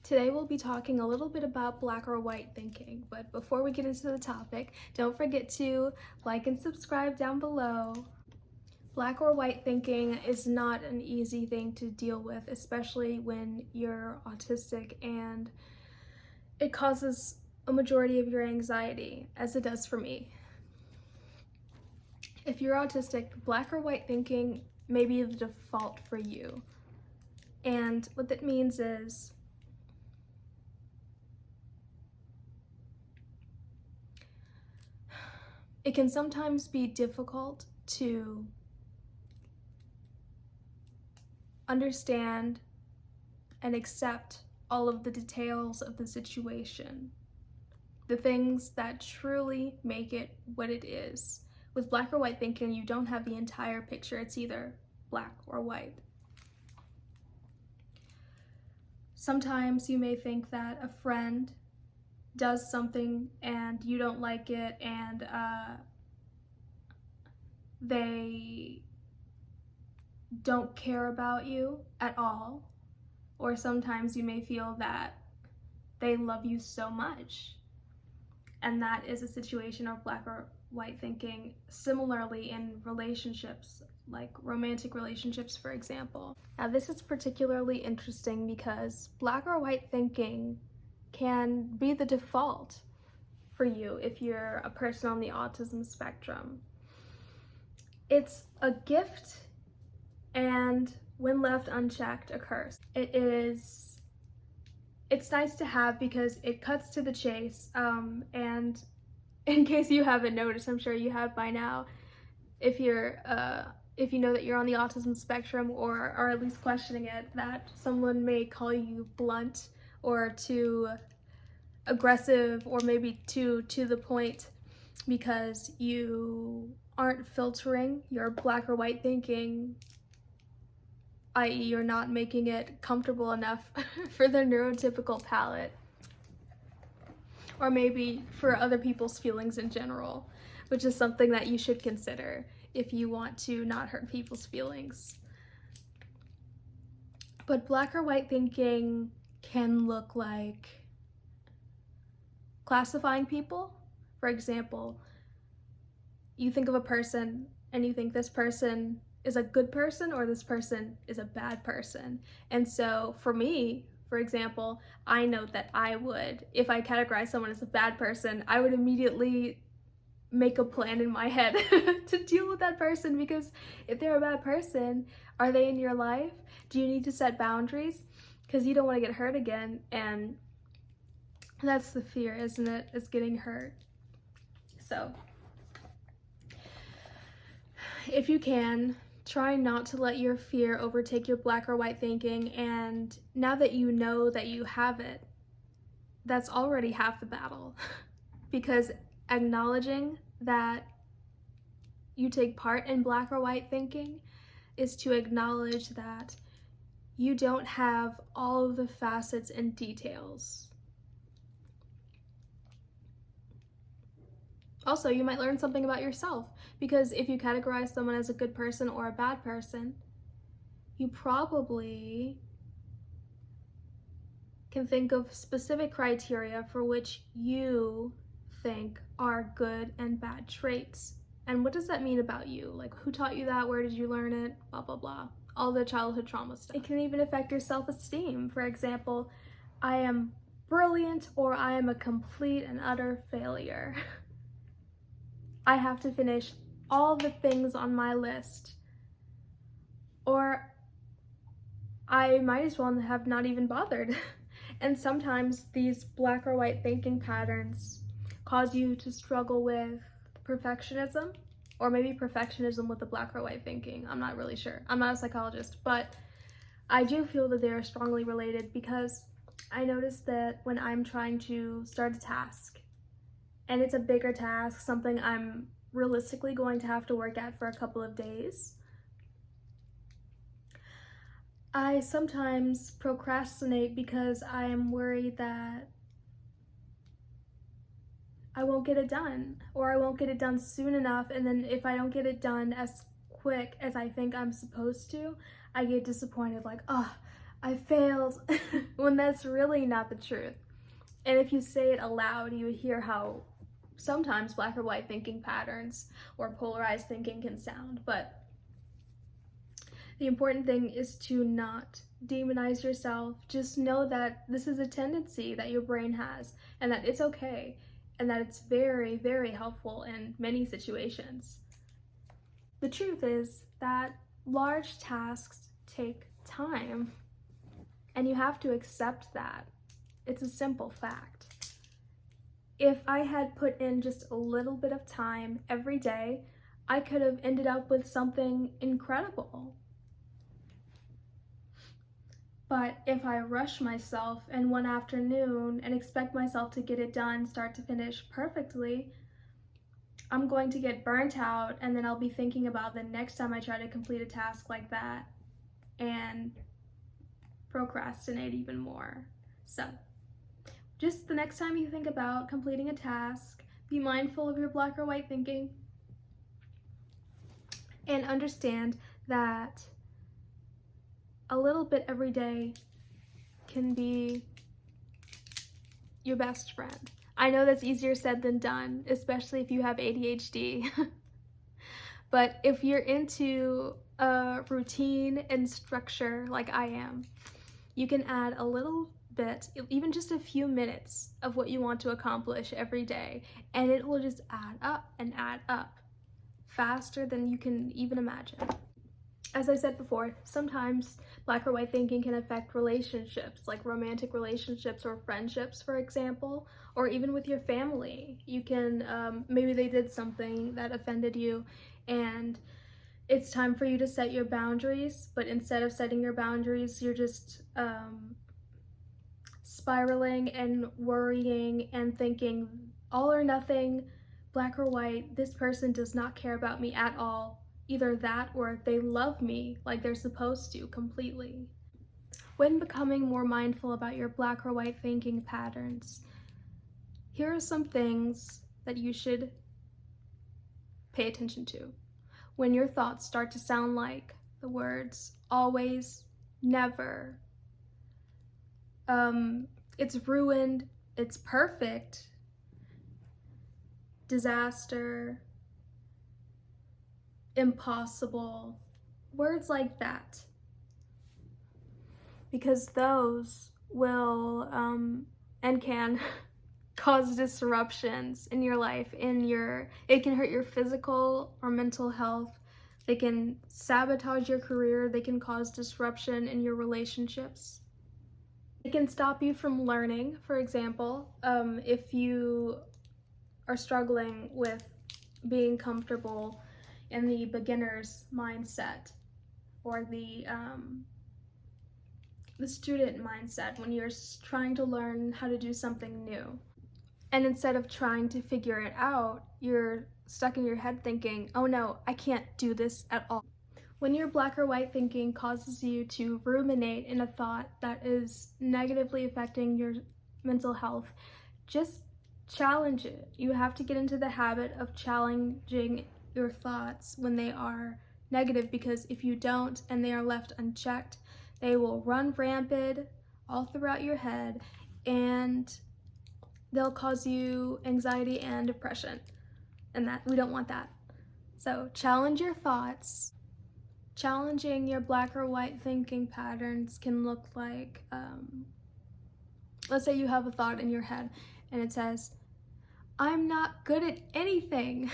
Today we'll be talking a little bit about black or white thinking, but before we get into the topic, don't forget to like and subscribe down below. Black or white thinking is not an easy thing to deal with, especially when you're autistic, and it causes a majority of your anxiety, as it does for me. If you're autistic, black or white thinking may be the default for you. And what that means is it can sometimes be difficult to understand and accept all of the details of the situation, the things that truly make it what it is. With black or white thinking, you don't have the entire picture. It's either black or white. Sometimes you may think that a friend does something and you don't like it, and they don't care about you at all. Or sometimes you may feel that they love you so much, and that is a situation of black or white thinking. Similarly in relationships, like romantic relationships, for example. Now this is particularly interesting because black or white thinking can be the default for you if you're a person on the autism spectrum. It's a gift, and when left unchecked, a curse. It's nice to have because it cuts to the chase, and in case you haven't noticed, I'm sure you have by now, if you know that you're on the autism spectrum or are at least questioning it, that someone may call you blunt or too aggressive, or maybe too to the point, because you aren't filtering your black or white thinking, i.e. you're not making it comfortable enough for the neurotypical palate, or maybe for other people's feelings in general, which is something that you should consider if you want to not hurt people's feelings. But black or white thinking can look like classifying people. For example, you think of a person and you think this person is a good person or this person is a bad person. And so for me, for example, I know that I would, if I categorize someone as a bad person, I would immediately make a plan in my head to deal with that person, because if they're a bad person, are they in your life? Do you need to set boundaries? Because you don't want to get hurt again, and that's the fear, isn't it? Is getting hurt. So if you can, try not to let your fear overtake your black or white thinking, and now that you know that you have it, that's already half the battle. Because acknowledging that you take part in black or white thinking is to acknowledge that you don't have all of the facets and details. Also, you might learn something about yourself, because if you categorize someone as a good person or a bad person, you probably can think of specific criteria for which you think are good and bad traits. And what does that mean about you? Like, who taught you that? Where did you learn it? Blah, blah, blah. All the childhood trauma stuff. It can even affect your self-esteem. For example, I am brilliant, or I am a complete and utter failure. I have to finish all the things on my list, or I might as well have not even bothered. And sometimes these black or white thinking patterns cause you to struggle with perfectionism, or maybe perfectionism with the black or white thinking. I'm not really sure. I'm not a psychologist, but I do feel that they are strongly related, because I noticed that when I'm trying to start a task, and it's a bigger task, something I'm realistically going to have to work at for a couple of days, I sometimes procrastinate because I am worried that I won't get it done, or I won't get it done soon enough, and then if I don't get it done as quick as I think I'm supposed to, I get disappointed, like, oh, I failed, when that's really not the truth. And if you say it aloud, you would hear how sometimes black or white thinking patterns or polarized thinking can sound. But the important thing is to not demonize yourself. Just know that this is a tendency that your brain has and that it's okay and that it's very, very helpful in many situations. The truth is that large tasks take time, and you have to accept that. It's a simple fact. If I had put in just a little bit of time every day, I could have ended up with something incredible. But if I rush myself in one afternoon and expect myself to get it done start to finish perfectly, I'm going to get burnt out, and then I'll be thinking about the next time I try to complete a task like that and procrastinate even more. So, just the next time you think about completing a task, be mindful of your black or white thinking and understand that a little bit every day can be your best friend. I know that's easier said than done, especially if you have ADHD. But if you're into a routine and structure like I am, you can add a little bit, even just a few minutes of what you want to accomplish every day, and it will just add up faster than you can even imagine. As I said before, sometimes black or white thinking can affect relationships, like romantic relationships or friendships, for example, or even with your family. You can, maybe they did something that offended you, and it's time for you to set your boundaries, but instead of setting your boundaries, you're just spiraling and worrying and thinking all or nothing, black or white, this person does not care about me at all. Either that or they love me like they're supposed to completely. When becoming more mindful about your black or white thinking patterns, here are some things that you should pay attention to. When your thoughts start to sound like the words always, never, it's ruined, it's perfect, disaster, impossible, words like that. Because those will and can cause disruptions in your life, it can hurt your physical or mental health, they can sabotage your career, they can cause disruption in your relationships. It can stop you from learning, for example, if you are struggling with being comfortable in the beginner's mindset or the student mindset when you're trying to learn how to do something new. And instead of trying to figure it out, you're stuck in your head thinking, oh no, I can't do this at all. When your black or white thinking causes you to ruminate in a thought that is negatively affecting your mental health, just challenge it. You have to get into the habit of challenging your thoughts when they are negative, because if you don't and they are left unchecked, they will run rampant all throughout your head and they'll cause you anxiety and depression, and that we don't want that. So challenge your thoughts. Challenging your black or white thinking patterns can look like, let's say you have a thought in your head and it says, I'm not good at anything.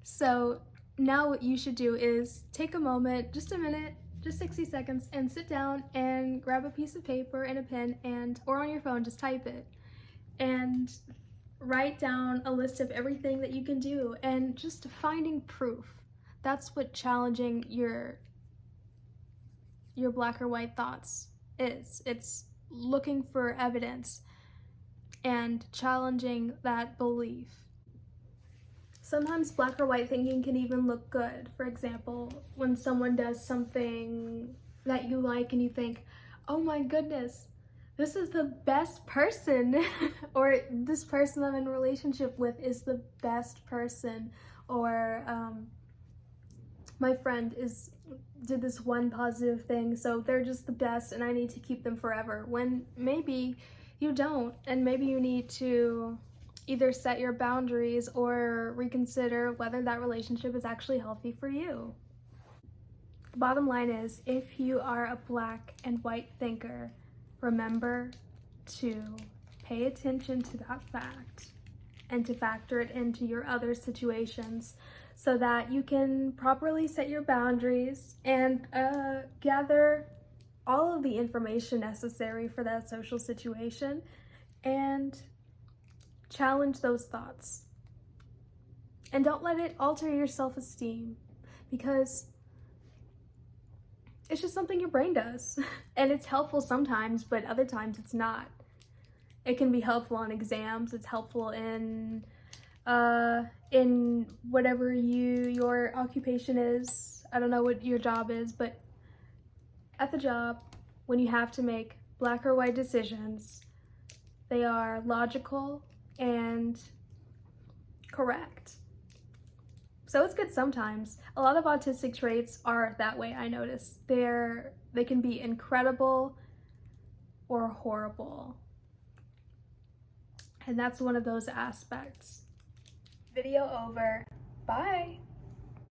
So now what you should do is take a moment, just a minute, just 60 seconds, and sit down and grab a piece of paper and a pen, or on your phone, just type it and write down a list of everything that you can do and just finding proof. That's what challenging your black or white thoughts is. It's looking for evidence and challenging that belief. Sometimes black or white thinking can even look good. For example, when someone does something that you like and you think, oh my goodness, this is the best person, or this person I'm in a relationship with is the best person, or my friend is did this one positive thing, so they're just the best and I need to keep them forever, when maybe you don't, and maybe you need to either set your boundaries or reconsider whether that relationship is actually healthy for you. The bottom line is, if you are a black and white thinker, remember to pay attention to that fact and to factor it into your other situations so that you can properly set your boundaries and gather all of the information necessary for that social situation and challenge those thoughts. And don't let it alter your self-esteem, because it's just something your brain does. And it's helpful sometimes, but other times it's not. It can be helpful on exams, it's helpful in whatever your occupation is. I don't know what your job is, but at the job, when you have to make black or white decisions, they are logical and correct. So it's good sometimes. A lot of autistic traits are that way, I notice. They can be incredible or horrible. And that's one of those aspects. Video over. Bye.